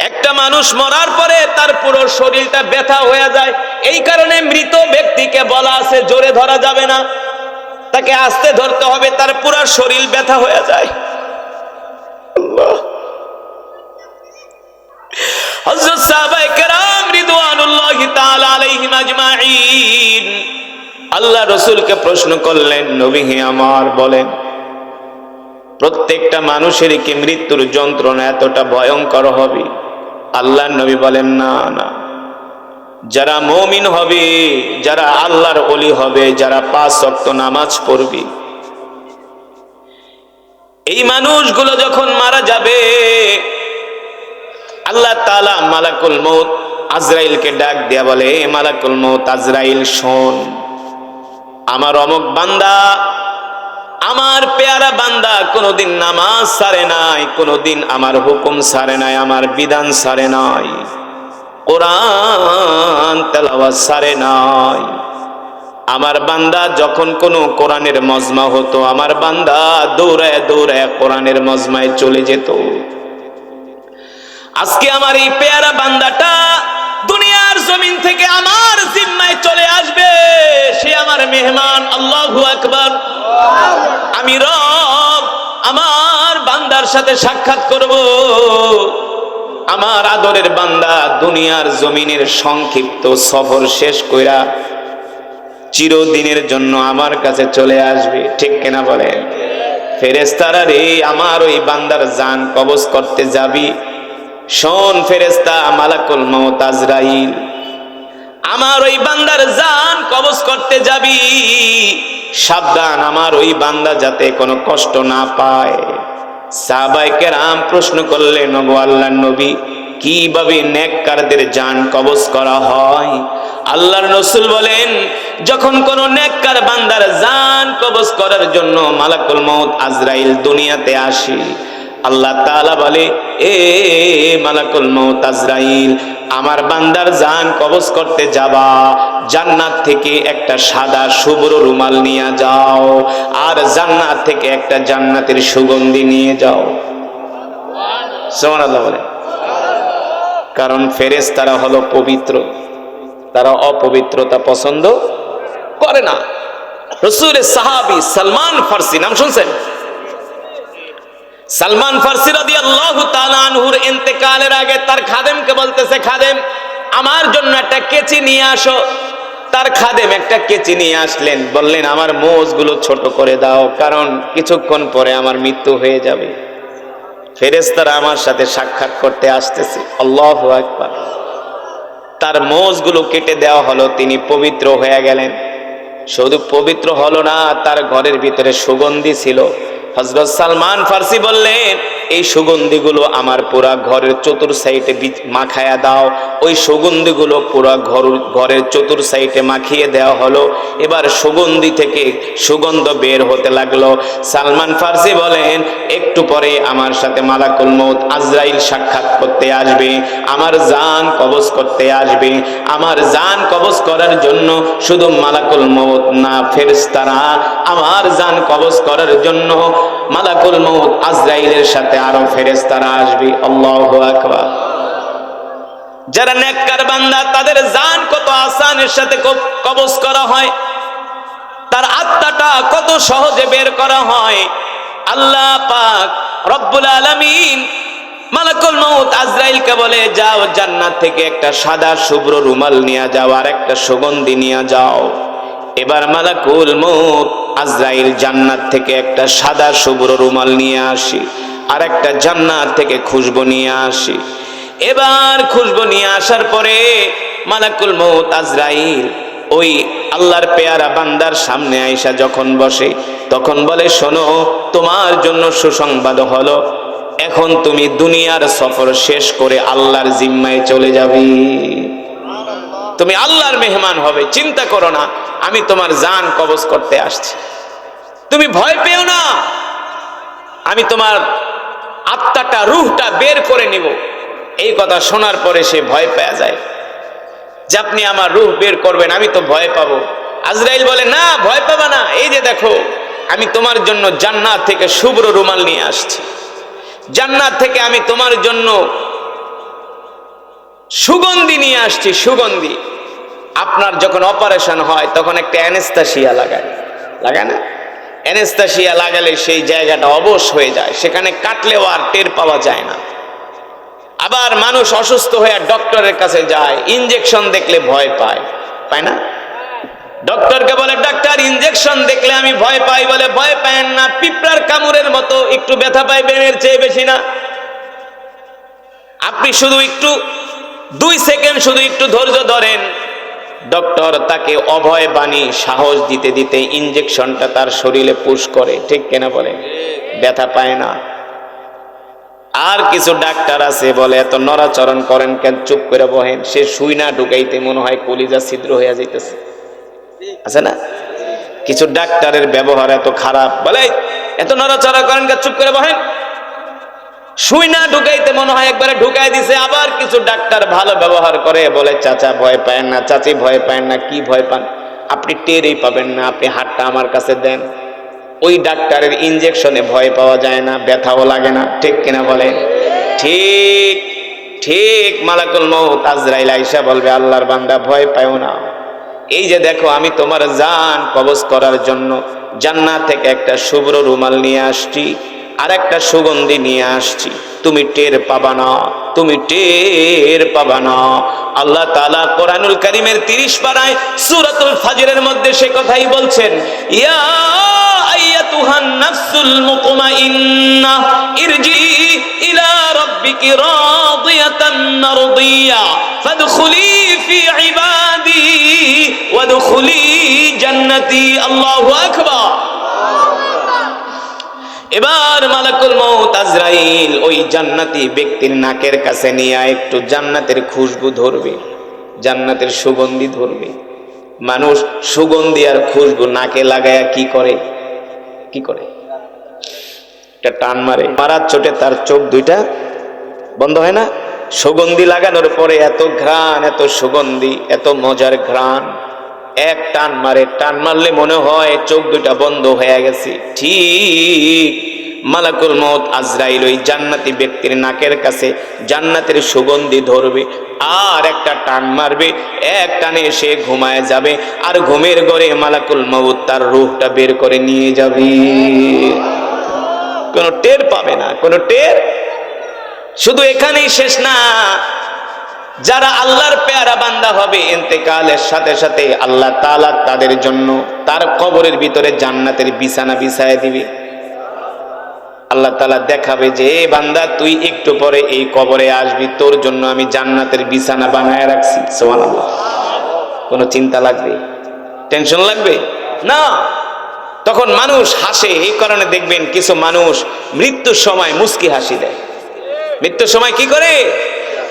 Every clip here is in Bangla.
একটা মানুষ মরার পরে তার পুরো শরীরটা ব্যথা হয়ে যায়, এই কারণে মৃত ব্যক্তিকে বলা আছে জোরে ধরা যাবে না, তাকে আস্তে ধরতে হবে, তার পুরো শরীর ব্যথা হয়ে যায়। হযরত সাহাবায়ে কেরাম রিদওয়ানুল্লাহি তাআলা আলাইহিম আজমাইন আল্লাহ রাসূলকে প্রশ্ন করলেন, নবী হে আমার বলেন, প্রত্যেকটা মানুষের কি মৃত্যুর যন্ত্রণা এতটা ভয়ঙ্কর হবে? আল্লাহর নবী বলেন, না না, যারা মুমিন হবে, যারা আল্লাহর ওলি হবে, যারা 5 ওয়াক্ত নামাজ পড়বে, এই মানুষগুলো যখন মারা যাবে, আল্লাহ তাআলা মালাকুল মউত আজরাইলকে ডাক দিয়া বলে, মালাকুল মউত আজরাইল শোন, আমার অমুক বান্দা, আমার পেয়ারা বান্দা কোনদিন নামাজ ছাড়ে নাই, কোনদিন আমার হুকুম ছাড়ে নাই, আমার বিধান ছাড়ে নাই, কোরআন তেলাওয়াত ছাড়ে নাই। আমার বান্দা যখন কোনো কোরআনের মজমা হতো, আমার বান্দা দৌড়ায় দৌড়ায় কোরআনের মজমায় চলে যেত। আজকে আমার এই পেয়ারা বান্দাটা দুনিয়ার জমিন থেকে আমার জিম্মায় চলে আসবে, সে আমার মেহমান। আল্লাহু আকবার। আমি রব আমার বান্দার সাথে সাক্ষাৎ করব। আমার আদরের বান্দা দুনিয়ার জমিনের সংক্ষিপ্ত সফর শেষ কইরা চিরদিনের জন্য আমার কাছে চলে আসবে, ঠিক কিনা বলেন? ফেরেশতারা রে, আমার ওই বান্দার জান কবজ করতে যাবি, শোন ফেরেশতা মালাকুল মউত আজরাইল, আমার ওই বান্দার জান কবজ করতে যাবি, সাবধান আমার ওই বান্দা যাতে কোনো কষ্ট না পায়। সাহাবায়ে কেরাম প্রশ্ন করলেন, ওগো আল্লাহর নবী, কিভাবে নেককারদের জান কবজ করা হয়? আল্লাহর রাসূল বলেন, যখন কোন নেককার বান্দার জান কবজ করার জন্য মালাকুল মউত আজরাইল দুনিয়াতে আসে, আল্লাহ তাআলা বলে, এ মালাকুল মউত আজরাইল, আমার বান্দার জান কবজ করতে যাবা, জান্নাত থেকে একটা সাদা শুভ্র রুমাল নিয়ে যাও, আর জান্নাত থেকে একটা জান্নাতের সুগন্ধি নিয়ে যাও। সুবহানাল্লাহ বলে। কারণ ফেরেশতারা হলো পবিত্র, তারা অপবিত্রতা পছন্দ করে না। রাসূলের সাহাবী সালমান ফারসি, নাম শুনছেন? সালমান ফারসি রাদিয়াল্লাহু তাআলা আনহুর ইন্তেকালের আগে তার খাদেমকে বলতেছে, খাদেম আমার জন্য একটা কেচি নিয়ে আসো। তার খাদেম একটা কেচি নিয়ে আসলেন, বললেন আমার মোজগুলো ছোট করে দাও, কারণ কিছুক্ষণ পরে আমার মৃত্যু হয়ে যাবে, ফেরেশতারা আমার সাথে সাক্ষাৎ করতে আসতেছে। আল্লাহু আকবার। তার মোজগুলো কেটে দেওয়া হলো, তিনি পবিত্র হয়ে গেলেন। শুধু পবিত্র হলো না, তার ঘরের ভিতরে সুগন্ধি ছিল। হযরত সালমান ফারসি বললেন, এই সুগন্ধিগুলো আমার পুরা ঘরের চতুর সাইডে মাখায়া দাও। ওই সুগন্ধিগুলো পুরা ঘরের চতুর সাইডে মাখিয়ে দেওয়া হলো। এবার সুগন্ধি থেকে সুগন্ধ বের হতে লাগলো। সালমান ফারসি বলেন, একটু পরে আমার সাথে মালাকুল মউত আজরাইল সাক্ষাৎ করতে আসবে, আমার জান কবজ করতে আসবে। আমার জান কবজ করার জন্য শুধু মালাকুল মউত না, ফেরেশতারা আমার জান কবজ করার জন্য মালাকুল মউত আজরাইলের সাথে আরো ফেরেশতারা আসবে। আল্লাহু আকবার। যারা নেককার বান্দা, তাদের জান কত আসানের সাথে কবজ করা হয়, তার আত্মাটা কত সহজে বের করা হয়। আল্লাহ পাক রব্বুল আলামিন মালাকুল মউত আজরাইলকে বলে, যাও জান্নাত থেকে একটা সাদা শুভ্র রুমাল নিয়ে যাও, আর একটা সুগন্ধি নিয়ে যাও। এবার মালাকুল মউত আজরাইল জান্নাত থেকে একটা সাদা শুভ্র রুমাল নিয়ে আসি, আর একটা জান্নাত থেকে খুশবু নিয়ে আসি। এবার খুশবু নিয়ে আসার পরে মালাকুল মউত আজরাইল ওই আল্লাহর পেয়ারা বান্দার সামনে আইসা যখন বসে, তখন বলে, শোনো, তোমার জন্য সুসংবাদ হলো, এখন তুমি দুনিয়ার সফর শেষ করে আল্লাহর জিম্মায় চলে যাবে, তুমি আল্লাহর মেহমান হবে, চিন্তা করো না, আমি তোমার জান কবজ করতে আসছি, তুমি ভয় পেও না, আমি তোমার আত্মাটা রূহটা বের করে নিব। এই কথা শোনার পরে সে ভয় পেয়ে যায় যে আপনি আমার রূহ বের করবেন, আমি তো ভয় পাবো। আজরাইল বলে, না ভয় পাবা না, এই যে দেখো আমি তোমার জন্য জান্নাত থেকে শুভ্র রুমাল নিয়ে আসছি, জান্নাত থেকে আমি তোমার জন্য সুগন্ধি নিয়ে আসছি, সুগন্ধি। আপনার যখন অপারেশন হয় তখন একটা অ্যানেস্থেসিয়া লাগায় না? অ্যানেস্থেসিয়া লাগালে সেই জায়গাটা অবশ হয়ে যায়, সেখানে কাটলেও আর টের পাওয়া যায় না। আবার মানুষ অসুস্থ হয়ে ডক্টরের কাছে যায়, ইনজেকশন দেখলে ভয় পায় না? ডক্টরকে বলে, ডাক্তার ইনজেকশন দেখলে আমি ভয় পাই। বলে, ভয় পায়েন না, পিঁপড়ার কামড়ের মতো একটু ব্যথা পাইবেন, এর চেয়ে বেশি না। আপনি শুধু একটু 2 সেকেন্ড শুধু একটু ধৈর্য ধরেন। ডক্টর তাকে অভয় বাণী সাহস দিতে দিতে ইনজেকশনটা তার শরীরে পুশ করে, ঠিক কিনা বলেন? ব্যথা পায় না। আর কিছু ডাক্তার আছে বলে, এত নড়াচরণ করেন কেন, চুপ করে বহেন। সে সুই না ঢুকাইতে মনে হয় কলিজা ছিদ্র হয়ে যাইতেছে, আছে না? কিছু ডাক্তারের ব্যবহার এত খারাপ, বলে এত নড়াচড়া করেন কেন, চুপ করে বহেন। সুই না ঢুকাইতে মনে হয় একবারে ঢুকাই দিছে। আবার কিছু ডাক্তার ভালো ব্যবহার করে, বলে চাচা ভয় পায় না, চাচি ভয় পায় না। কি ভয় পান? আপনি টেরই পাবেন না, আপনি হাতটা আমার কাছে দেন। ওই ডাক্তারের ইনজেকশনে ভয় পাওয়া যায় না, ব্যথাও লাগে না, ঠিক কিনা বলে? ঠিক ঠিক। মালাকুল মউত আজরাইল আইসা বলবে, আল্লাহর বান্দা ভয় পাও না, এই যে দেখো আমি তোমার জান কবজ করার জন্য জান্নাত থেকে একটা শুভ্র রুমাল নিয়ে আসছি, আর একটা সুগন্ধি নিয়ে আসছি, তুমি টের পাবা না, তুমি টের পাবা না। আল্লাহ তাআলা কোরআনুল কারীমের 30 পারায় সূরাতুল ফাজরের মধ্যে সে কথাই বলছেন, ইয়া আইয়াতুহান নাফসুল মুতমাইন্নাহ ইরজি ইলা রাব্বিকি রাদিয়াতান মারদিয়া ফাদখুলি ফি ইবাদি ওয়াদখুলি জান্নাতি। আল্লাহু আকবার। এবার মালাকুল মউত আজরাইল ওই জান্নাতি ব্যক্তির নাকের কাছে নিয়ে একটু জান্নাতের খুশবু ধরবে, জান্নাতের সুগন্ধি ধরবে। মানুষ সুগন্ধি আর খুশবু নাকে লাগায়া কি করে? একটা টান মারে, মারার চোটে তার চোখ দুইটা বন্ধ হয় না? সুগন্ধি লাগানোর পরে এত ঘ্রাণ, এত সুগন্ধি, এত মজার ঘ্রাণ, এক টান মারে, টান মারলে মনে হয় চোখ দুইটা বন্ধ হয়ে গেছে। ঠিক মালাকুল মউত আজরাইল ওই জান্নাতি ব্যক্তির নাকের কাছে জান্নাতের সুগন্ধি ধরবে, আর একটা টান মারবে, এক টানে সে ঘুমায় যাবে। আর ঘুমের ঘরে মালাকুল মউত তার রূহটা বের করে নিয়ে যাবে, কোনো টের পাবে না, কোনো টের। শুধু এখানেই শেষ না, যারা আল্লাহর পেয়ারা বান্দা হবে, ইন্তেকালের সাথে সাথে আল্লাহ তাআলা তাদের জন্য তার কবরের ভিতরে জান্নাতের বিছানা বিছায় দিবে। আল্লাহ তাআলা দেখাবে যে, বান্দা তুই একটু পরে এই কবরে আসবি, তোর জন্য আমি জান্নাতের বিছানা বানায় রাখছি। সুবহানাল্লাহ। কোনো চিন্তা লাগবে? টেনশন লাগবে না। তখন মানুষ হাসে। এই কারণে দেখবেন কিছু মানুষ মৃত্যুর সময় মুস্কি হাসি দেয়। মৃত্যুর সময় কি করে?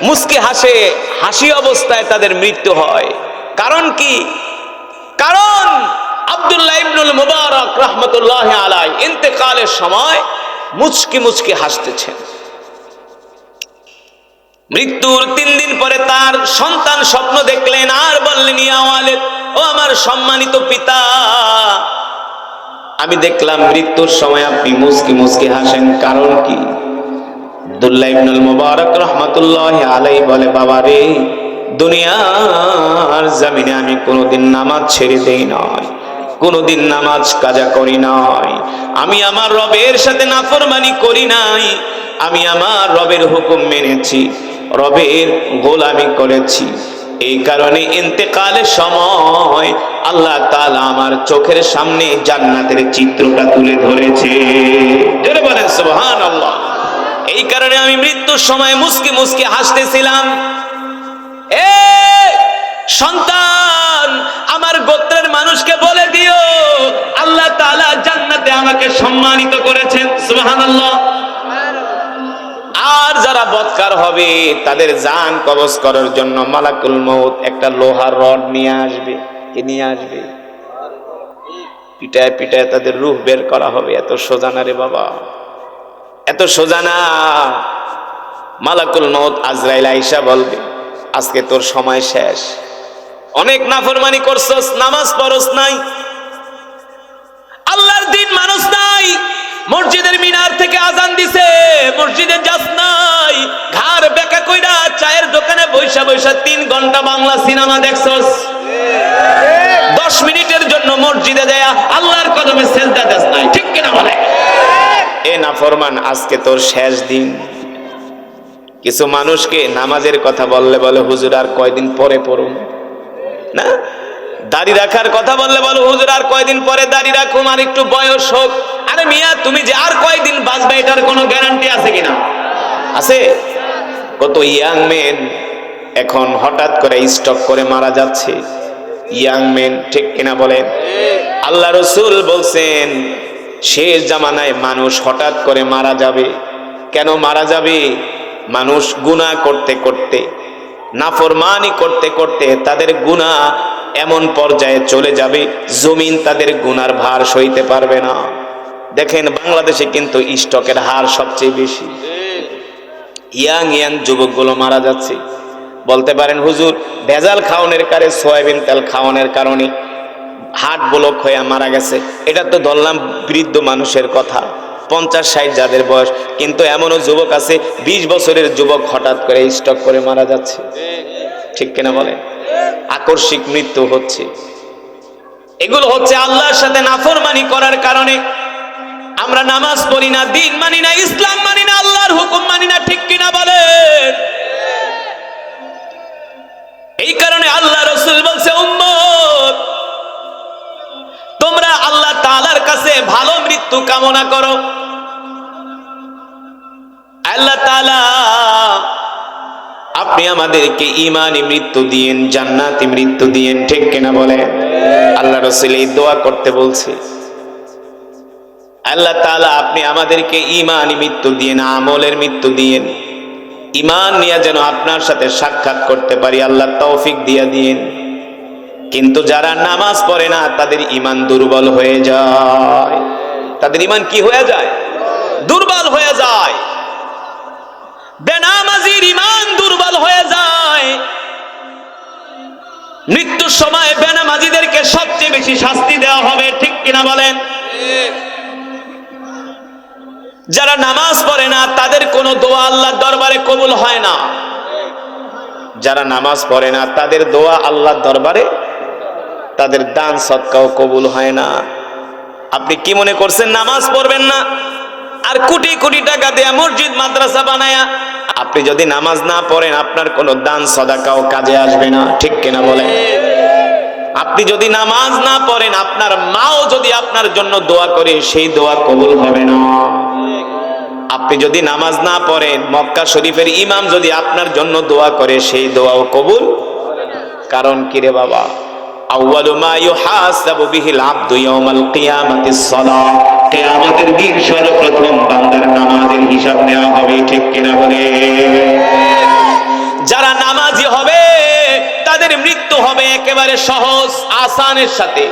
মুস্কি হাসে। হাসি অবস্থায় তাদের মৃত্যু হয়। কারণ কি? কারণ আব্দুল্লাহ ইবনুল মুবারক রাহমাতুল্লাহি আলাইহি ইন্তেকালের সময় মুচকি মুচকি হাসতেছেন। মৃত্যুর 3 দিন পরে তার সন্তান স্বপ্ন দেখলেন, আর বললেন, ইয়া ওয়ালিদ, ও আমার সম্মানিত পিতা, আমি দেখলাম মৃত্যুর সময় আপনি মুচকি মুচকি হাসেন, কারণ কি? আব্দুল্লাহ ইবনুল মুবারক রাহমাতুল্লাহি আলাইহি বলে, বাবা রে, দুনিয়ার জমিনে আমি কোনোদিন নামাজ ছেড়ে দেই নাই, কোনোদিন নামাজ কাজা করি নাই, আমি আমার রবের সাথে নাফরমানি করি নাই, আমি আমার রবের হুকুম মেনেছি, রবের গোলামি করেছি। এই কারণে ইন্তেকালের সময় আল্লাহ তাআলা আমার চোখের সামনে জান্নাতের চিত্রটা তুলে ধরেছে। জোরে বলেন সুবহানাল্লাহ। এই কারণে আমি মৃত্যুর সময় মুস্কি মুস্কি হাসতেছিলাম। এ সন্তান, আমার গোত্রের মানুষকে বলে দিও, আল্লাহ তাআলা জান্নাতে আমাকে সম্মানিত করেছেন। সুবহানাল্লাহ। আর যারা বদকার হবে তাদের জান কবজ করার জন্য মালাকুল মউত একটা লোহার রড নিয়ে আসবে। কি নিয়ে আসবে? পিটায় পিটায় তাদের রূহ বের করা হবে। এত সোজা না রে বাবা, এত সোজা না। মালাকুল মউত আজরাইল আইসা বলবে, আজকে তোর সময় শেষ, অনেক নাফরমানি করছস, নামাজ পড়স নাই, আল্লাহর দিন মানুষ নাই, মসজিদের মিনার থেকে আজান দিছে, মসজিদে যাস নাই, ঘাড় বেঁকা কইরা চায়ের দোকানে বইসা বসে 3 ঘন্টা বাংলা সিনেমা দেখছস, 10 মিনিটের জন্য মসজিদে যায় আল্লাহর কদমে সেজদা দেস নাই, ঠিক কিনা বলে? এ নাফরমান, আজকে তোর শেষ দিন। কিছু মানুষকে নামাজের কথা বললে বলে হুজুর আর কয়দিন পরে পড়ুন না, দাড়ি রাখার কথা বললে বলো হুজুর আর কয়দিন পরে দাড়ি রাখুন, আর একটু বয়স হোক। আরে মিয়া, তুমি যে আর কয়দিন বাঁচবে এটার কোনো গ্যারান্টি আছে কিনা? আছে? কত ইয়াং মেন এখন হঠাৎ করে স্ট্রোক করে মারা যাচ্ছে, ইয়াং মেন, ঠিক কিনা বলেন? আল্লাহ রাসূল বলছেন শেষ জামানায় মানুষ হঠাৎ করে মারা যাবে। কেন মারা যাবে? মানুষ গুনাহ করতে করতে, নাফরমানি করতে করতে তাদের গুনাহ এমন পর্যায়ে চলে যাবে জমিন তাদের গুনার ভার সইতে পারবে না। দেখেন বাংলাদেশে কিন্তু স্ট্রোকের হার সবচেয়ে বেশি। ইয়াং ইয়াং যুবকগুলো মারা যাচ্ছে। বলতে পারেন হুজুর ভেজাল খাওয়ানোর কারণে, সয়াবিন তেল খাওয়ানোর কারণে হার্ট ব্লক হয়ে মারা গেছে। এটা তো ধরলাম বৃদ্ধ মানুষের কথা, 50-60 যাদের বয়স, কিন্তু এমনও যুবক আছে 20 বছরের যুবক হঠাৎ করে স্ট্রোক করে মারা যাচ্ছে, ঠিক কিনা বলেন? আকস্মিক মৃত্যু হচ্ছে। এগুলো হচ্ছে আল্লাহর সাথে নাফরমানি করার কারণে। আমরা নামাজ পড়ি না, দিন মানি না, ইসলাম মানি না, আল্লাহর হুকুম মানি না, ঠিক কিনা বলেন? এই কারণে আল্লাহ রাসূল বলছে উম্মত তোমরা আল্লাহ তাআলার কাছে ভালো মৃত্যু কামনা করো। আল্লাহ তাআলা আপনি আমাদেরকে ঈমানি মৃত্যু দিয়েন, জান্নাতি মৃত্যু দিয়েন, ঠিক কিনা বলেন? আল্লাহ রাসূল এই দোয়া করতে বলছে, আল্লাহ তাআলা আপনি আমাদেরকে ঈমানি মৃত্যু দিয়েন, আমলের মৃত্যু দিয়েন, ঈমান নিয়ে যেন আপনার সাথে সাক্ষাৎ করতে পারি, আল্লাহ তৌফিক দিয়ে দিয়েন। কিন্তু যারা নামাজ পড়ে না তাদের ঈমান দুর্বল হয়ে যায়। তাদের ঈমান কি হয়ে যায়? দুর্বল হয়ে যায়। বেনামাজির ঈমান দুর্বল হয়ে যায়। মৃত্যুর সময় বেনামাজিদেরকে সবচেয়ে বেশি শাস্তি দেওয়া হবে, ঠিক কিনা বলেন? যারা নামাজ পড়ে না তাদের কোনো দোয়া আল্লাহর দরবারে কবুল হয় না। যারা নামাজ পড়ে না তাদের দোয়া আল্লাহর দরবারে, তাদের দান সদকাও কবুল হয় না। আপনি কি মনে করছেন নামাজ পড়বেন না আর কোটি কোটি টাকা দেয়া মসজিদ মাদ্রাসা বানায়া আপনি যদি নামাজ না পড়েন আপনার কোনো দান সদাকাও কাজে আসবে না, ঠিক কিনা বলেন? আপনি যদি নামাজ না পড়েন আপনার মাও যদি আপনার জন্য দোয়া করে সেই দোয়া কবুল হবে না। আপনি যদি নামাজ না পড়েন মক্কা শরীফের ইমাম যদি আপনার জন্য দোয়া করে সেই দোয়াও কবুল। কারণ কি রে বাবা? আউয়ালু মা ইউহাসাবু বিহিল আবদু ইয়াউমাল কিয়ামাতিস সালাহ, কিয়ামতের দিন সর্বপ্রথম বান্দার নামাজের হিসাব নেওয়া হবে, ঠিক কিনা বলে? যারা নামাজি হবে তাদের মৃত্যু হবে একেবারে সহজ আসানের সাথে।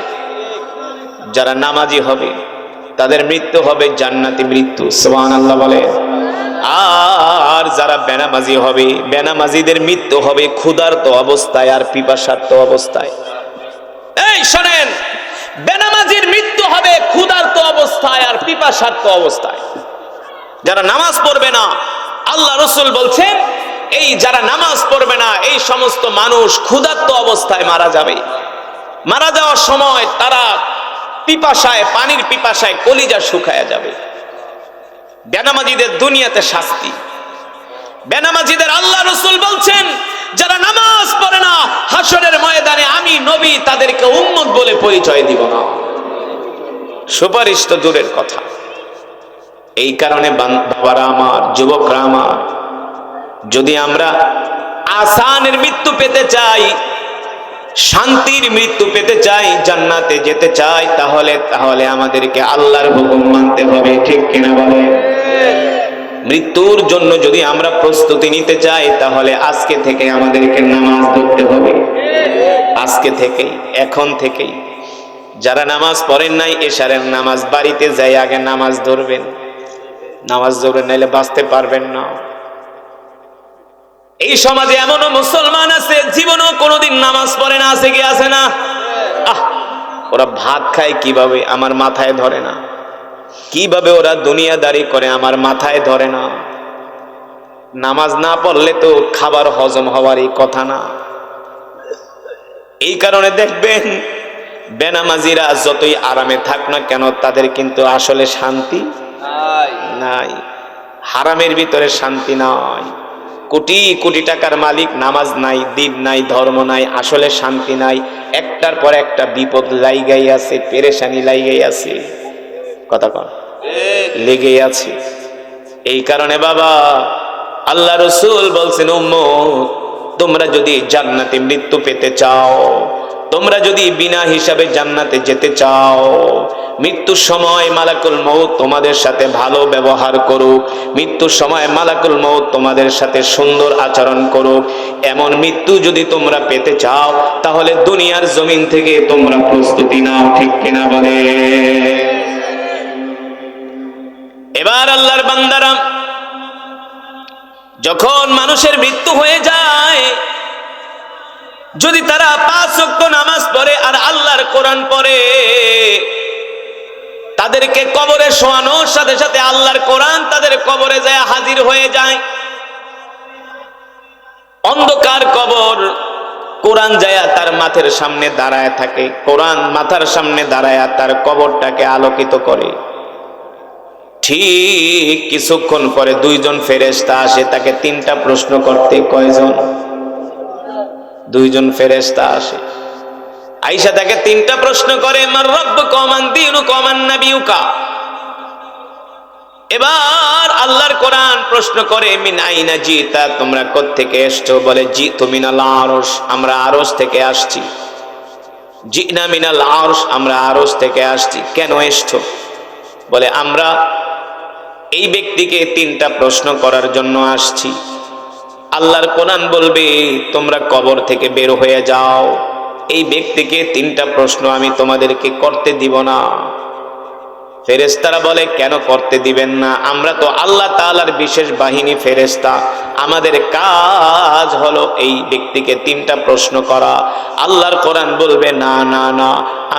যারা নামাজি হবে তাদের মৃত্যু হবে জান্নাতি মৃত্যু, সুবহানাল্লাহ বলে। আর যারা বেনামাজি হবে বেনামাজিদের মৃত্যু হবে ক্ষুধার্ত অবস্থায় আর পিপাসার্ত অবস্থায়। এই শোনেন, বেনামাজির মৃত্যু হবে ক্ষুধার্ত অবস্থায় আর পিপাসার্ত অবস্থায়। যারা নামাজ পড়বে না, আল্লাহ রাসূল বলছেন এই যারা নামাজ পড়বে না এই সমস্ত মানুষ ক্ষুধার্ত অবস্থায় মারা যাবে। মারা যাওয়ার সময় তারা পিপাসায়, পানির পিপাসায় কলিজা শুকায়া যাবে। বেনামাজিদের দুনিয়াতে শাস্তি। বেনামাজিদের আল্লাহ রাসূল বলছেন যারা নামাজ পড়ে না হাসরের ময়দানে আমি নবী তাদেরকে উম্মত বলে পরিচয় দিব না। সুপারিশ তো দূরের কথা। এই কারণে বাবারা আমার, যুবকরা আমার, যদি আমরা আসানের মৃত্যু পেতে চাই, শান্তির মৃত্যু পেতে চাই, জান্নাতে যেতে চাই, তাহলে আমাদেরকে আল্লাহর হুকুম মানতে হবে, ঠিক কিনা বলে? মৃত্যুর জন্য যদি আমরা প্রস্তুতি নিতে চাই তাহলে আজকে থেকে আমাদেরকে নামাজ ধরতে হবে। আজকে থেকেই, এখন থেকেই। যারা নামাজ পড়েন নাই এশারের নামাজ বাড়িতে যাই আগে নামাজ ধরবেন। নামাজ ধরে নাইলে বাঁচতে পারবেন না। এই সমাজে এমনও মুসলমান আছে জীবনেও কোনোদিন নামাজ পড়ে না, আছে কি আছে না? ওরা ভাত খায় কিভাবে আমার মাথায় ধরে না। কিভাবে ওরা দুনিয়াদারি করে আমার মাথায় ধরে না। নামাজ না পড়লে তো খাবার হজম হওয়ারই কথা না। এই কারণে দেখবেন বেনামাজিরা যতই আরামে থাক না কেন, তাদের কিন্তু আসলে শান্তি নাই। হারামের ভিতরে শান্তি নাই। কোটি কোটি টাকার মালিক, নামাজ নাই, দিন নাই, ধর্ম নাই, আসলে শান্তি নাই। একটার পর একটা বিপদ লাইগাই আছে, পেরেশানি লাইগাই আছে, কথা কন লেগেই আছে। এই কারণে বাবা আল্লাহ রসুল বলছেন, উম্মত তোমরা যদি জান্নাতে মৃত্যু পেতে চাও, তোমরা যদি বিনা হিসাবে জান্নাতে যেতে চাও, মৃত্যুর সময় মালাকুল মউত তোমাদের সাথে ভালো ব্যবহার করুক, মৃত্যুর সময় মালাকুল মউত তোমাদের সাথে সুন্দর আচরণ করুক, এমন মৃত্যু যদি তোমরা পেতে চাও, তাহলে দুনিয়ার জমিন থেকে তোমরা প্রস্তুতি নাও, ঠিক কিনা বলে? এবার আল্লাহর বান্দারা, যখন মানুষের মৃত্যু হয়ে যায়, যদি তারা 5 ওয়াক্ত নামাজ পড়ে আর আল্লাহর কোরআন পড়ে, তাদেরকে কবরে শোয়ানোর সাথে সাথে আল্লাহর কোরআন তাদের কবরে যায় হাজির হয়ে যায়। অন্ধকার কবর, কোরআন যায়া তার মাথার সামনে দাঁড়ায় থাকে, কোরআন মাথার সামনে দাঁড়ায় তার কবরটাকে আলোকিত করে। ঠিক কিছুক্ষণ পরে 2 জন ফেরেশতা আসে তাকে 3টা প্রশ্ন করতে। কয়জন? 2 জন ফেরেশতা আসে, আয়েশা তাকে 3টা প্রশ্ন করে, মার রাব্বুকা ওয়া মান দীনুকা ওয়া মান নাবিয়ুকা। এবার আল্লাহর কোরআন প্রশ্ন করে, মিন আইনা জিতা, তোমরা কোত্থেকে এসছো? বলে জিতু মিনাল আরশ, আমরা আরশ থেকে আসছি। জিনা মিনাল আরশ, আমরা আরশ থেকে আসছি। কেন এসছো? বলে আমরা এই ব্যক্তিকে 3টা প্রশ্ন করার জন্য আসছি। আল্লাহর কোরআন বলবে তোমরা কবর থেকে বের হয়ে যাও, এই ব্যক্তিকে 3টা প্রশ্ন আমি তোমাদেরকে করতে দিব না। ফেরেশতারা বলে কেন করতে দিবেন না? আমরা তো আল্লাহ তাআলার বিশেষ বাহিনী ফেরেশতা, আমাদের কাজ হলো এই ব্যক্তিকে 3টা প্রশ্ন করা। আল্লাহর কোরআন বলবে না না না,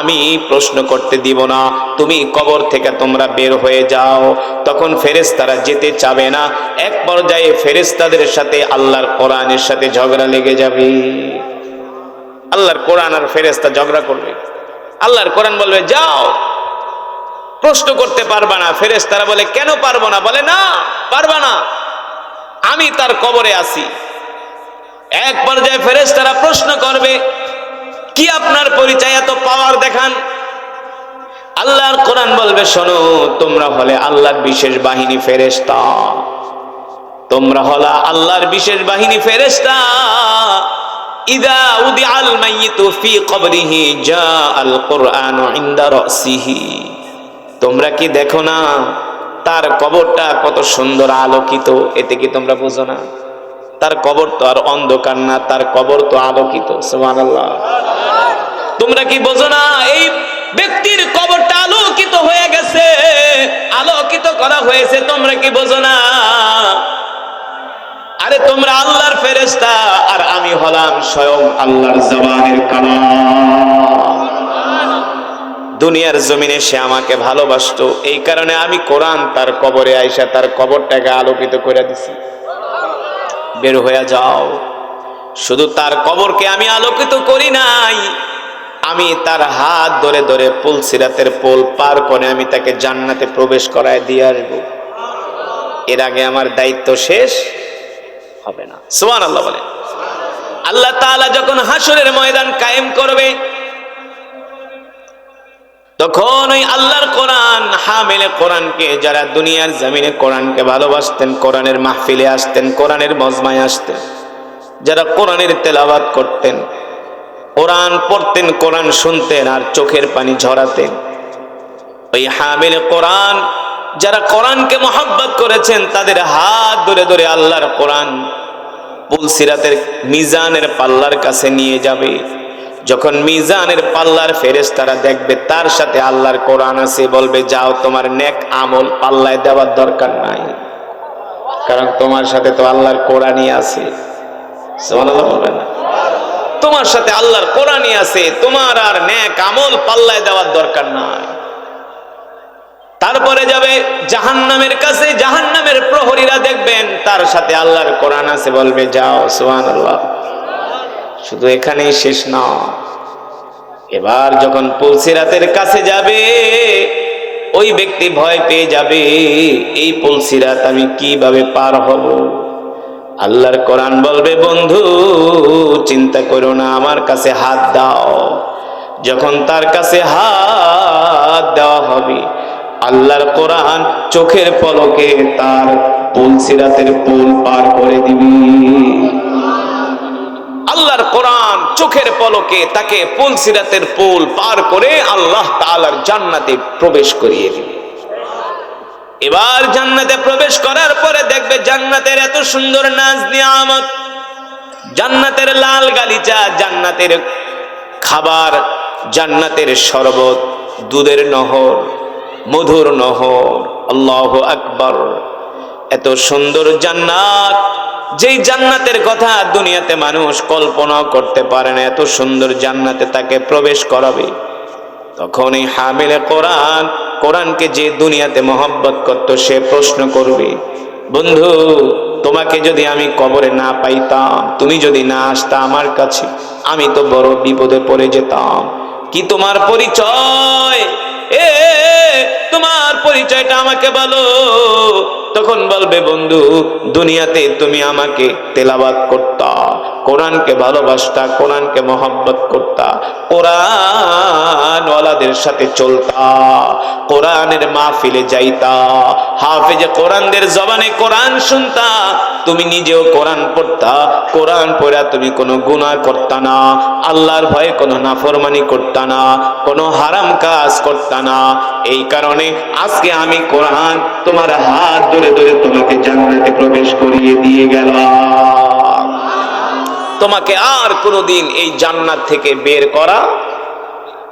আমি প্রশ্ন করতে দিব না, তুমি কবর থেকে তোমরা বের হয়ে যাও। তখন ফেরেশতারা যেতে চাবে না। এক পর্যায়ে ফেরেশতাদের সাথে আল্লাহর কোরআনের সাথে ঝগড়া লেগে যাবে। আল্লাহর কোরআন আর ফেরেশতা ঝগড়া করবে। আল্লাহর কোরআন বলবে যাও, প্রশ্ন করতে পারবা না। ফেরেশতারা বলে কেন পারবো না? বলে না পারবা না, আমি তার কবরে আছি। এক পর্যায়ে ফেরেশতারা প্রশ্ন করবে, কি আপনার পরিচয়, এত পাওয়ার দেখান? আল্লাহর কোরআন বলবে শোনো, তোমরা হলে আল্লাহর বিশেষ বাহিনী ফেরেশতা, তোমরা হলা আল্লাহর বিশেষ বাহিনী ফেরেশতা। ইদা উদিআল মাইয়িতু ফি কবরিহি জাআল কুরআনু ইনদা রাসিহি। তোমরা কি দেখো না তার কবরটা কত সুন্দর আলোকিত? এতে কি তোমরা বুঝো না? তার কবর তো আর অন্ধকার না, তার কবর তো আলোকিত। সুবহানাল্লাহ। তোমরা কি বোঝো না এই ব্যক্তির কবরটা আলোকিত হয়ে গেছে, আলোকিত করা হয়েছে? তোমরা কি বোঝো না? আরে তোমরা আল্লাহর ফেরেশতা আর আমি হলাম স্বয়ং আল্লাহর জবানের কালাম। দুনিয়ার জমিনে সে আমাকে ভালোবাসতো, এই কারণে আমি কোরআন তার কবরে আইসা তার কবরটাকে আলোকিত করে দিছি। বের হয়ে যাও। শুধু তার কবরকে আমি আলোকিত করি নাই, আমি তার হাত ধরে ধরে পুলসিরাতের পোল পার করে আমি তাকে জান্নাতে প্রবেশ করায় দিয়ে আসবো। এর আগে আমার দায়িত্ব শেষ হবে না। সুবহানাল্লাহ বলে। আল্লাহ তাআলা যখন হাসরের ময়দান কায়েম করবে, তখন ওই আল্লাহর কোরআন হামিলে কোরআনকে, যারা দুনিয়ার জমিনে কোরআনকে ভালোবাসতেন, কোরআনের মাহফিলে আসতেন, কোরআনের মজমায় আসতেন, যারা কোরআনের তেলাওয়াত করতেন, কোরআন পড়তেন, কোরআন শুনতেন আর চোখের পানি ঝরাতেন, ওই হামিলে কোরআন যারা কোরআনকে মহব্বত করেছেন, তাদের হাত ধরে ধরে আল্লাহর কোরআন পুলসিরাতের মিজানের পাল্লার কাছে নিয়ে যাবে। যখন মিজানের পাল্লার ফেরেশতারা দেখবে তার সাথে আল্লাহর কোরআন আছে, বলবে যাও, তোমার নেক আমল পাল্লায় দেওয়ার দরকার নাই, কারণ তোমার সাথে তো আল্লাহর কোরআনই আছে। সুবহানাল্লাহ বলবেন না? তোমার সাথে আল্লাহর কোরআনই আছে, তোমার আর নেক আমল পাল্লায় দেওয়ার দরকার নাই। তারপরে যাবে জাহান্নামের কাছে, জাহান্নামের প্রহরীরা দেখবেন তার সাথে আল্লাহর কোরআন আছে, বলবে যাও। সুবহানাল্লাহ। শুধু এখানেই শেষ না, এবার যখন পুলসিরাতের কাছে যাবে ওই ব্যক্তি ভয় পেয়ে যাবে, এই পুলসিরাত আমি কিভাবে পার হব। আল্লাহর কোরআন বলবে বন্ধু চিন্তা করো না, আমার কাছে হাত দাও। যখন তার কাছে হাত দেওয়া হবে আল্লাহর কোরআন চোখের পলকে তার পুলসিরাতের পুল পার করে দিবি। আল্লাহর কোরআন চোখের পলকে তাকে পুলসিরাতের পুল পার করে আল্লাহ তাআলার জান্নাতে প্রবেশ করিয়ে দিবে। এবার জান্নাতে প্রবেশ করার পরে দেখবে জান্নাতের এত সুন্দর নাজ নিয়ামত, জান্নাতের লাল গালিচা, জান্নাতের খাবার, জান্নাতের শরবত, দুধের নহর, মধুর নহর। আল্লাহু আকবার। এত সুন্দর জান্নাত, যেই জান্নাতের কথা দুনিয়াতে মানুষ কল্পনা করতে পারে না, এত সুন্দর জান্নাতে তাকে প্রবেশ করাবে। তখনই হামিলে কোরআন, কোরআনকে যে দুনিয়াতে মহব্বত করত সে প্রশ্ন করবে, বন্ধু তোমাকে যদি আমি কবরে না পাইতাম, তুমি যদি না আসতা আমার কাছে, আমি তো বড় বিপদে পড়ে যেতাম। কি তোমার পরিচয়? তোমার পরিচয়টা আমাকে বলো। তখন বলবে বন্ধু দুনিয়াতে তুমি আমাকে তেলাওয়াত করতা, কোরআনকে ভালোবাসতা, কোরআনকে মহব্বত করতা, কোরআন ওয়ালাদের সাথে চলতা, কোরআনের মাহফিলে যাইতা, হাফেজে কোরআনদের জবানে কোরআন শুনতা, তুমি নিজেও কোরআন পড়তা, কোরআন পড়া তুমি কোনো গুনাহ করতা না, আল্লাহর ভয়ে কোনো নাফরমানি করতা না, কোনো হারাম কাজ করতা না। এই কারণে আজকে আমি কোরআন তোমার হাত ধরে ধরে তোমাকে জান্নাতে প্রবেশ করিয়ে দিয়ে গেলাম। তোমাকে আর কোনোদিন এই জান্নাত থেকে বের করা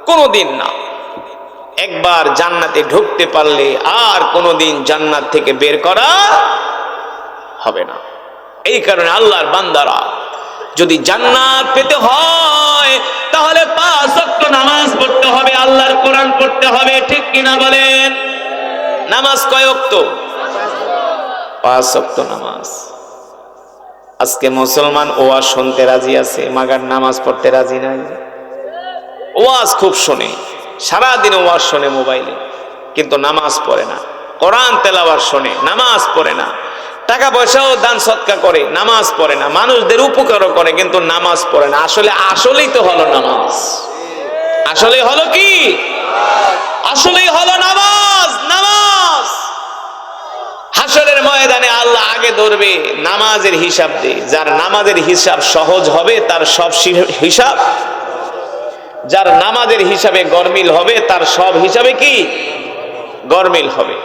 কোনোদিন না। একবার জান্নাতে ঢুকতে পারলে আর কোনোদিন জান্নাত থেকে বের করা হবে না। এই কারণে আল্লাহর বান্দারা যদি জান্নাত পেতে হয় তাহলে 5 ওয়াক্ত নামাজ পড়তে হবে, আল্লাহর কোরআন পড়তে হবে। ঠিক কিনা বলেন? নামাজ কয় ওয়াক্ত? 5 ওয়াক্ত নামাজ। আজকে মুসলমান ওয়াজ শুনতে রাজি আছে, মাগার নামাজ পড়তে রাজি নাই। ওয়াজ খুব শোনে, সারাদিন ওয়াজ শোনে মোবাইলে, কিন্তু নামাজ পড়ে না। কোরআন তেলাওয়াত শোনে, নামাজ পড়ে না। টাকা পয়সাও দান সদকা করে, নামাজ পড়ে না। মানুষদের উপকারও করে, কিন্তু নামাজ পড়ে না। আসলেই তো হলো নামাজ। আসলে হলো কি? আসলেই হলো নামাজ। নামাজ হাসরের ময়দানে আল্লাহ আগে ধরবে, নামাজের হিসাব দে। যার নামাজের হিসাব সহজ হবে তার সব হিসাব, যার নামাজের হিসাবে গরমিল হবে তার সব হিসাবে কি গরমিল হবে।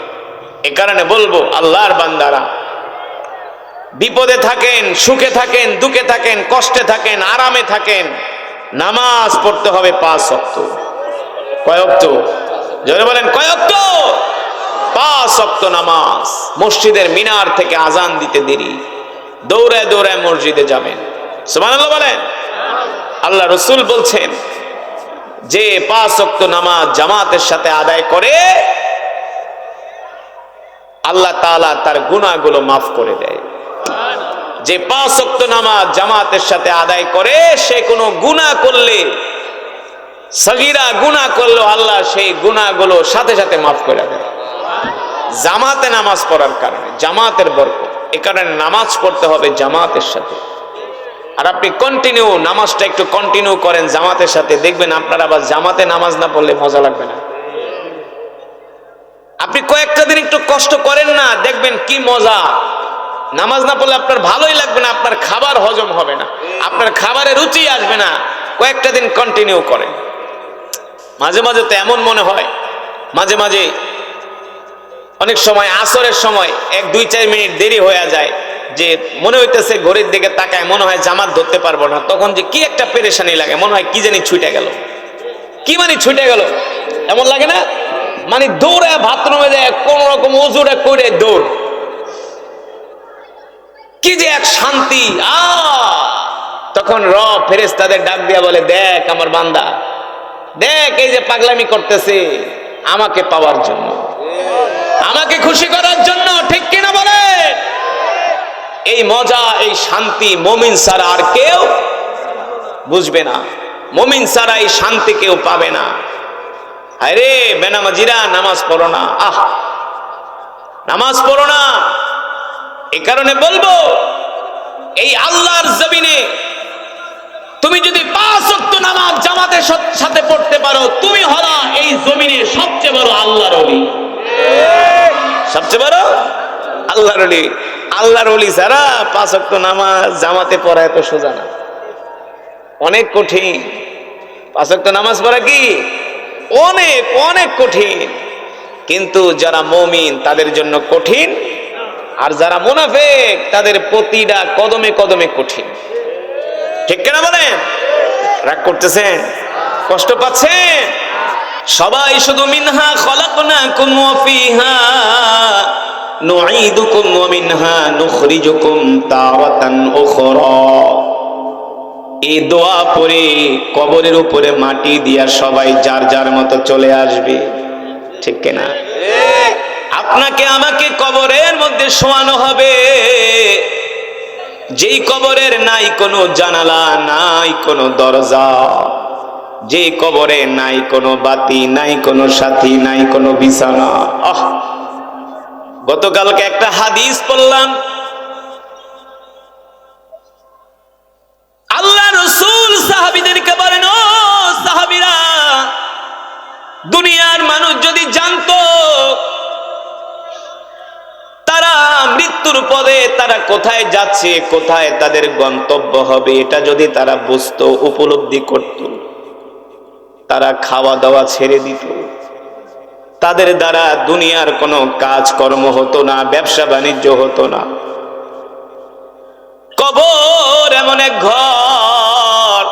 এ কারণে বলবো আল্লাহর বান্দারা, বিপদে থাকেন, সুখে থাকেন, দুঃখে থাকেন, কষ্টে থাকেন, আরামে থাকেন, নামাজ পড়তে হবে 5 ওয়াক্ত। কয় ওয়াক্ত? জোরে বলেন, কয় ওয়াক্ত? 5 ওয়াক্ত নামাজ। মসজিদের মিনার থেকে আজান দিতে দেরি, দৌড়ায় দৌড়ায় মসজিদে যাবেন। সুবহানাল্লাহ বলেন। আল্লাহ রাসূল বলছেন যে 5 ওয়াক্ত নামাজ জামাতের সাথে আদায় করে আল্লাহ তাআলা তার গুনাহগুলো মাফ করে দেয়। যে 5 ওয়াক্ত নামাজ জামাতের সাথে আদায় করে সে কোনো গুনাহ করলে, সগীরা গুনাহ করলে আল্লাহ সেই গুনাহগুলো সাথে সাথে মাফ করে দেয়। জামাতে নামাজ পড়ার কারণে, জামাতের বরকত। এই কারণে নামাজ পড়তে হবে জামাতের সাথে। আর আপনি কন্টিনিউ নামাজটা একটু কন্টিনিউ করেন জামাতের সাথে, দেখবেন আপনার আবার জামাতে নামাজ না পড়লে মজা লাগবে না। আপনি কয়েকটা দিন একটু কষ্ট করেন না, দেখবেন কি মজা। নামাজ না পড়লে আপনার ভালোই লাগবে না, আপনার খাবার হজম হবে না, আপনার খাবারের রুচি আসবে না। কয়েকটা দিন কন্টিনিউ করেন। মাঝে মাঝে তো এমন মনে হয়, মাঝে মাঝে অনেক সময় আসরের সময় 1-2-4 মিনিট দেরি হয়ে যায়, যে মনে হইতেছে ঘড়ির দিকে তাকায়, মনে হয় জামাত ধরতে পারবো না। তখন যে কি একটা পেরেশানি লাগে, মনে হয় কি জানি ছুটে গেল, কি মানে ছুটে গেল, এমন লাগে না? মানে দৌড়ে বাথরুমে যায়, কোন রকম ওযুটা করে দৌড়, কি যে এক শান্তি। তখন রব ফেরেশতাদের ডাক দিয়া বলে, দেখ আমার বান্দা, দেখ এই যে পাগলামি করতেছে আমাকে পাওয়ার জন্য, আমাকে খুশি করার জন্য, ঠিক কিনা বলে? এই মজা, এই শান্তি মুমিন ছাড়া আর কেউ বুঝবে না। মুমিন ছাড়া এই শান্তি কেউ পাবে না। আরে বেনামাজিরা নামাজ পড়ো না, নামাজ পড়ো না। এই কারণে বলবো, এই আল্লাহর জমিনে তুমি যদি 5 ওয়াক্ত নামাজ জামাতের সাথে পড়তে পারো, তুমি হলা এই জমিনে সবচেয়ে বড় আল্লাহর ওলি। সবচেয়ে বড় আল্লাহর ওলি। আল্লাহর ওলি ছাড়া 5 ওয়াক্ত নামাজ জামাতে পড়া এত সোজা না, অনেক কঠিন। 5 ওয়াক্ত নামাজ পড়া কি অনেক অনেক কঠিন। কিন্তু যারা মুমিন তাদের জন্য কঠিন, আর যারা মুনাফিক তাদের প্রতিটা কদমে কদমে কঠিন। ঠিক কিনা বলেন? রাগ করতেছেন? কষ্ট পাচ্ছেন? সবাই শুধু মিনহা খলাকনাকুম ওয়া ফিহা নুঈদুকুম ওয়া মিনহা নুখরিজুকুম তারাতান উখরা। এই দোয়া পড়ে কবরের উপরে মাটি দিয়া সবাই যার যার মতো চলে আসবে। ঠিক কিনা? আপনাকে আমাকে কবরের মধ্যে শোয়ানো হবে, যেই কবরের নাই কোনো জানালা, নাই কোনো দরজা, যে কবরে নাই কোনো বাতি, নাই কোনো সাথী, নাই কোনো বিছানা। গতকালকে একটা হাদিস পড়লাম, আল্লাহ রাসূল সাহাবীদেরকে বলেন, ও সাহাবীরা, দুনিয়ার মানুষ যদি জানতো তারা মৃত্যুর পরে তারা কোথায় যাচ্ছে, কোথায় তাদের গন্তব্য হবে, এটা যদি তারা বুঝতো, উপলব্ধি করত, তারা খাওয়া দাওয়া ছেড়ে দিত। তাদের দ্বারা দুনিয়ার কোনো কাজ কর্ম হতো না, ব্যবসা বাণিজ্য হতো না। কবর এমন এক ঘর,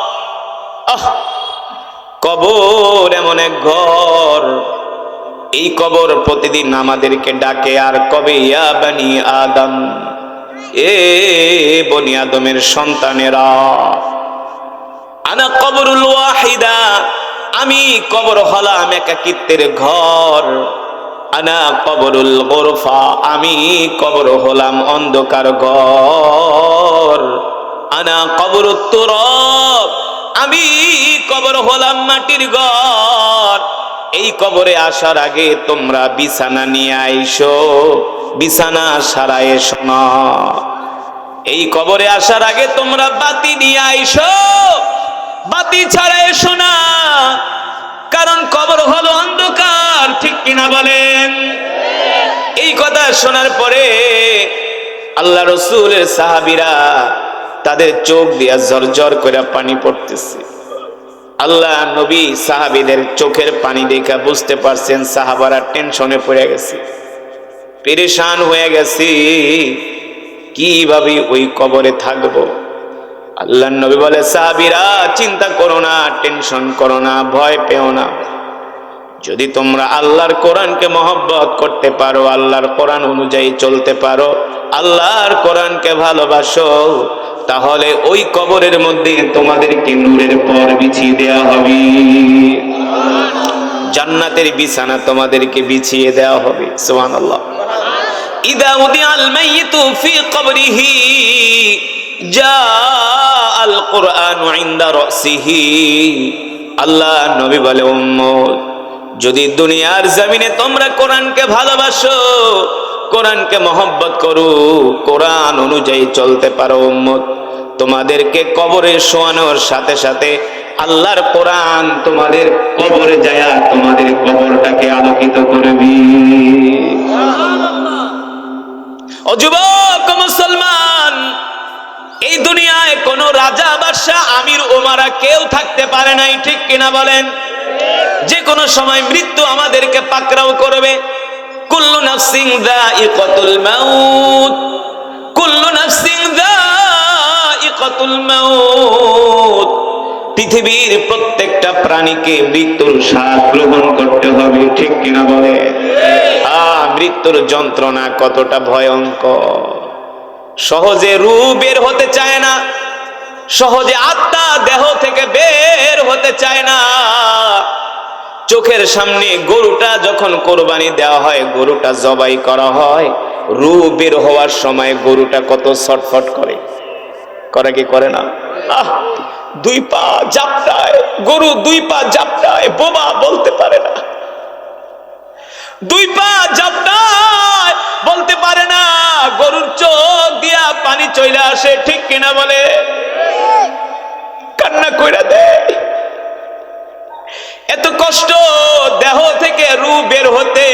কবর এমন এক ঘর, এই কবর প্রতিদিন আমাদেরকে ডাকে আর কবে, ইয়া বনি আদম, এ বনি আদমের সন্তানেরা, আনা কবরুল ওয়াহিদা, আমি কবর হলাম একাকিত্বের ঘর, আনা কবরুল গুরফা, আমি কবর হলাম অন্ধকার ঘর, আনা কবরুত তুরাব, আমি কবর হলাম মাটির ঘর। এই কবরে আসার আগে তোমরা বিছানা নিয়ে আইসো, বিছানা সারায় এসো না। এই কবরে আসার আগে তোমরা বাতি নিয়ে আইসো, বাতি ছাড়া এসো না, কারণ কবর হলো অন্ধকার। ঠিক কিনা বলেন? এই কথা শোনার পরে আল্লাহ রাসূলের সাহাবীরা তাদের চোখ দিয়া ঝরঝর করে পানি পড়তেছে। আল্লাহ নবী সাহাবীদের চোখের পানি দেখা বুঝতে পারছেন সাহাবারা টেনশনে পড়ে গেছে, পেরেশান হয়ে গেছে, কিভাবে ওই কবরে থাকবো। আল্লাহ নবী বলে, সাহাবীরা চিন্তা করো না, টেনশন করো না, ভয় পেও না। যদি তোমরা আল্লাহর কোরআনকে মহব্বত করতে পারো, আল্লাহর কোরআন অনুযায়ী চলতে পারো, আল্লাহর কোরআনকে ভালোবাসো, তাহলে ওই কবরের মধ্যে তোমাদেরকে নূরের পর বিছিয়ে দেওয়া হবে, জান্নাতের বিছানা তোমাদেরকে বিছিয়ে দেওয়া হবে। সুবহানাল্লাহ। ইদা উদিআল মাইয়িতু ফি কবরিহি জাআল কুরআনু ইনদা রাসিহি। আল্লাহ নবী বলে, উম্মত, যদি দুনিয়ার জমিনে তোমরা কোরআনকে ভালোবাসো, কোরআনকে মহব্বত করো, কোরআন অনুযায়ী চলতে পারো, উম্মত, তোমাদেরকে কবরে শোয়ানোর সাথে সাথে আল্লাহর কোরআন তোমাদের কবরে যায়া তোমাদের কবরটাকে আলোকিত করবে। ও যুবক মুসলমান, এই দুনিয়ায় কোন রাজা, বাদশা, আমির, ওমারা কেউ থাকতে পারে নাই। ঠিক কিনা বলেন? যে কোনো সময় মৃত্যু আমাদেরকে পাকড়াও করবে। কুল্লু নাফসিন যায়িকাতুল মাউত, কুল্লু নাফসিন যায়িকাতুল মাউত। পৃথিবীর প্রত্যেকটা প্রাণীকে মৃত্যুর স্বাদ গ্রহণ করতে হবে। ঠিক কিনা বলে? মৃত্যুর যন্ত্রণা কতটা ভয়ঙ্কর, সহজে রূহ বের হতে চায় না, সহজে আত্মা দেহ থেকে বের হতে চায় না। চোখের সামনে গরুটা যখন কোরবানি দেওয়া হয়, গরুটা জবাই করা হয়, রূহ বের হওয়ার সময় গরুটা কত ছটফট করে, করে কি করে না? দুই পা জাপটায় গরু, দুই পা জাপটায়, বোবা বলতে পারে না, দুই পা জাপটায় বলতে পারে না, গরুর চোখ দিয়া পানি চলে আসে, ঠিক কিনা বলে? কান্না কইরা দেয়। এত কষ্ট দেহ থেকে রূহ বের হতে,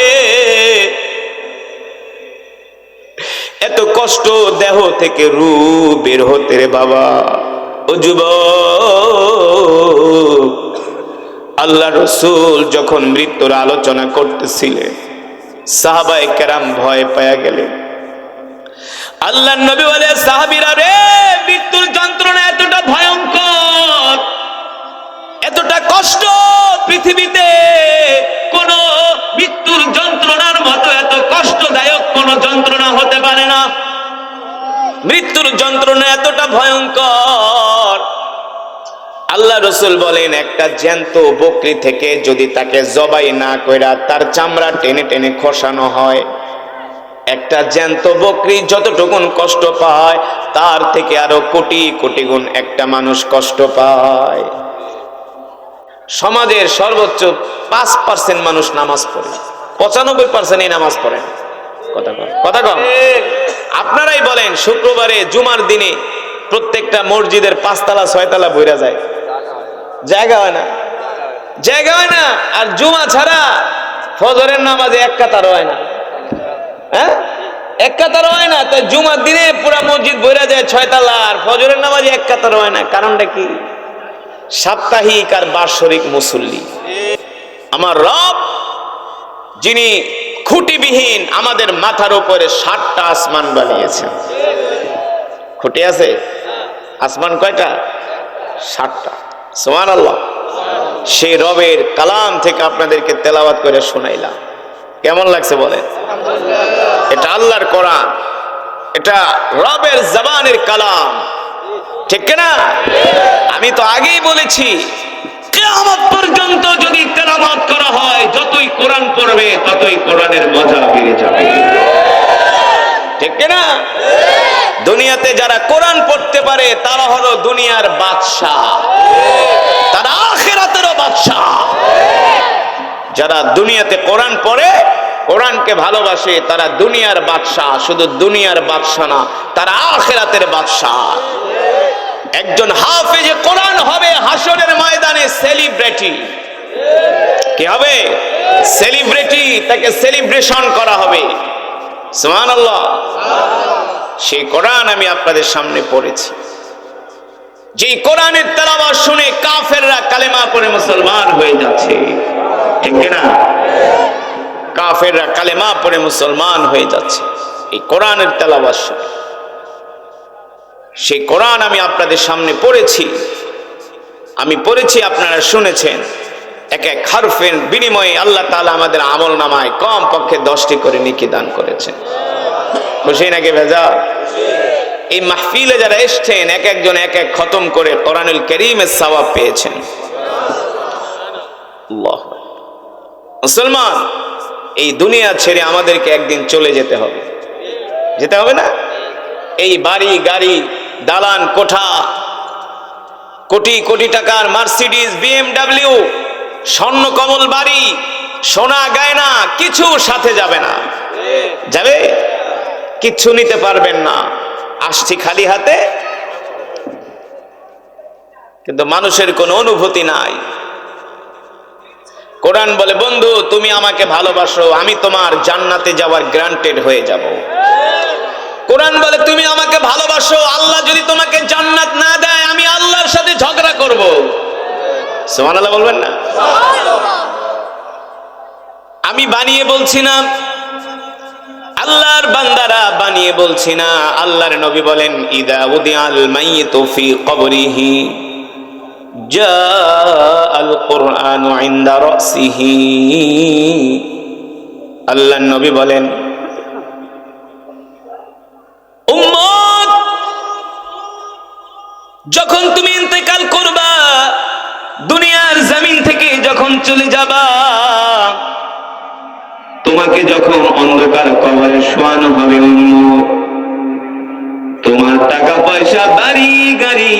এত কষ্ট দেহ থেকে রূহ বের হতে রে বাবা। ও যুবক, আল্লাহ রাসূল যখন মৃত্যুর আলোচনা করতেছিলেন, সাহাবায়ে কেরাম ভয় পেয়ে গেলেন। আল্লাহর নবী বলে, সাহাবীরা রে, মৃত্যুর যন্ত্রণা এতটা ভয়ঙ্কর, এতটা কষ্ট, পৃথিবীতে কোন মৃত্যুর যন্ত্রণার মতো এত কষ্টদায়ক কোন যন্ত্রণা হতে পারে না। মৃত্যুর যন্ত্রণা এতটা ভয়ঙ্কর। আল্লাহ রাসূল বলেন, একটা জ্যান্ত বকরি থেকে যদি তাকে জবাই না কইরা তার চামড়া টেনে টেনে খসানো হয়, একটা জ্যান্ত বকরি যতটুকুন কষ্ট পায় তার থেকে আরো কোটি কোটি গুণ একটা মানুষ কষ্ট পায়। সমাজের সর্বোচ্চ 5% মানুষ নামাজ পড়ে, 95% নামাজ পড়ে। কথা কম। আপনারাই বলেন, শুক্রবারে জুমার দিনে প্রত্যেকটা মসজিদের 5 তলা 6 তলা ভরে যায়, জায়গা হয় না, জায়গা হয় না। আর জুমা ছাড়া ফজরের নামাজে এক কাতার হয় না, হ্যাঁ, এক কাতার হয় না। তাই জুমার দিনে পুরা মসজিদ ভরে যায় 6 তলা, আর ফজরের নামাজে এক কাতার হয় না। কারণটা কি? সাপ্তাহিক আর বাৎসরিক মুসল্লি। আমার রব যিনি খুঁটিবিহীন আমাদের মাথার উপরে 7টা আসমান বানিয়েছেন। খুঁটি আছে? আসমান কয়টা? 7টা। সুবহানাল্লাহ। সেই রবের কালাম থেকে আপনাদেরকে তেলাওয়াত করে শোনাইলাম। কেমন লাগছে বলেন? এটা আল্লাহর কোরআন, এটা রবের জবানের কালাম, ঠিক না? আমি তো আগেই বলেছি, কিয়ামত পর্যন্ত যদি তেলাওয়াত করা হয়, যতই কোরআন পড়বে ততই কোরআনের মজা বেড়ে যাবে, ঠিক না? দুনিয়াতে যারা কোরআন পড়তে পারে তারা হলো দুনিয়ার বাদশা, তারা আখিরাতেরও বাদশা। যারা দুনিয়াতে কোরআন পড়ে, কোরআনকে ভালোবাসে, তারা দুনিয়ার বাদশা। শুধু দুনিয়ার বাদশা না, তারা আখিরাতের বাদশা। একজন হাফেজে কোরআন হবে হাসরের ময়দানে সেলিব্রিটি। কি হবে? সেলিব্রিটি, তাকে সেলিব্রেশন করা হবে। সুবহানাল্লাহ। সেই কোরআন আমি আপনাদের সামনে পড়েছি। যে কোরআনের তেলাওয়াত শুনে কাফেররা কালেমা পড়ে মুসলমান হয়ে যাচ্ছে, ঠিক না? কাফেররা কালেমা পড়ে মুসলমান হয়ে যাচ্ছে এই কোরআনের তেলাওয়াত শুনে। সেই কোরআন আমি আপনাদের সামনে পড়েছি, আমি পড়েছি, আপনারা শুনেছেন। এক এক হরফের বিনিময়ে আল্লাহ তাআলা আমাদের আমল নামায় কম পক্ষে 10টি করে নেকি দান করেছেন। খুশি নাকি ভেজা? এই মাহফিলে যারা এসছেন, এক একজন এক এক খতম করে কোরআনুল কারীমের সওয়াব পেয়েছেন। আল্লাহ। মুসলমান, এই দুনিয়া ছেড়ে আমাদেরকে একদিন চলে যেতে হবে, যেতে হবে না? এই বাড়ি গাড়ি, দালান কোঠা, কোটি কোটি টাকার মার্সিডিজ, BMW, স্বর্ণ কমল বাড়ি, সোনা গয়না, কিছু সাথে যাবে না। যাবে? কিচ্ছু নিতে পারবেন না। আসছি খালি হাতে, কিন্তু মানুষের কোনো অনুভূতি নাই। কোরআন বলে, বন্ধু তুমি আমাকে ভালোবাসো, আমি তোমার জান্নাতে যাওয়ার গ্রান্টেড হয়ে যাব। কোরআন বলে, তুমি আমাকে ভালোবাসো, আল্লাহ যদি তোমাকে জান্নাত না দেয় আমি আল্লাহর সাথে ঝগড়া করব। সুবহানাল্লাহ বলবেন না? আমি বানিয়ে বলছি না, আল্লাহর বান্দারা বানিয়ে বলছি না। আল্লাহর নবী বলেন, ইদা উদিয়াল মাইয়িতু ফি কবরিহি জাআল কুরআনু ইনদা রাসিহি। আল্লাহর নবী বলেন, উম্মত যখন তুমি ইন্তেকাল করবা, দুনিয়ার জমিন থেকে যখন চলে যাবা। তোমাকে যখন অন্ধকার কবরে শোয়ানো হবে উম্মত, তোমার টাকা পয়সা, বাড়ি গাড়ি,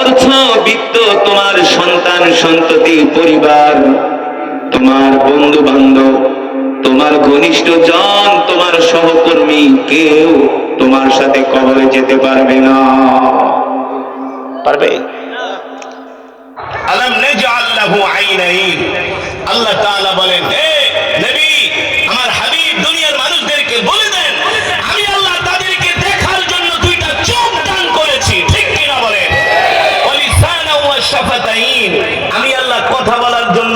অর্থ বিত্ত, তোমার সন্তান সন্ততি, পরিবার, তোমার বন্ধু বান্ধব, তোমার ঘনিষ্ঠ জন, তোমার সহকর্মী, কেউ তোমার সাথে কবরে যেতে পারবে না। পারবে? আলাম নাজআল লাহু আইনাইন। আল্লাহ তাআলা বলেন, হে নবী, আমার হাবিব দুনিয়ার মানুষদেরকে বলে দেন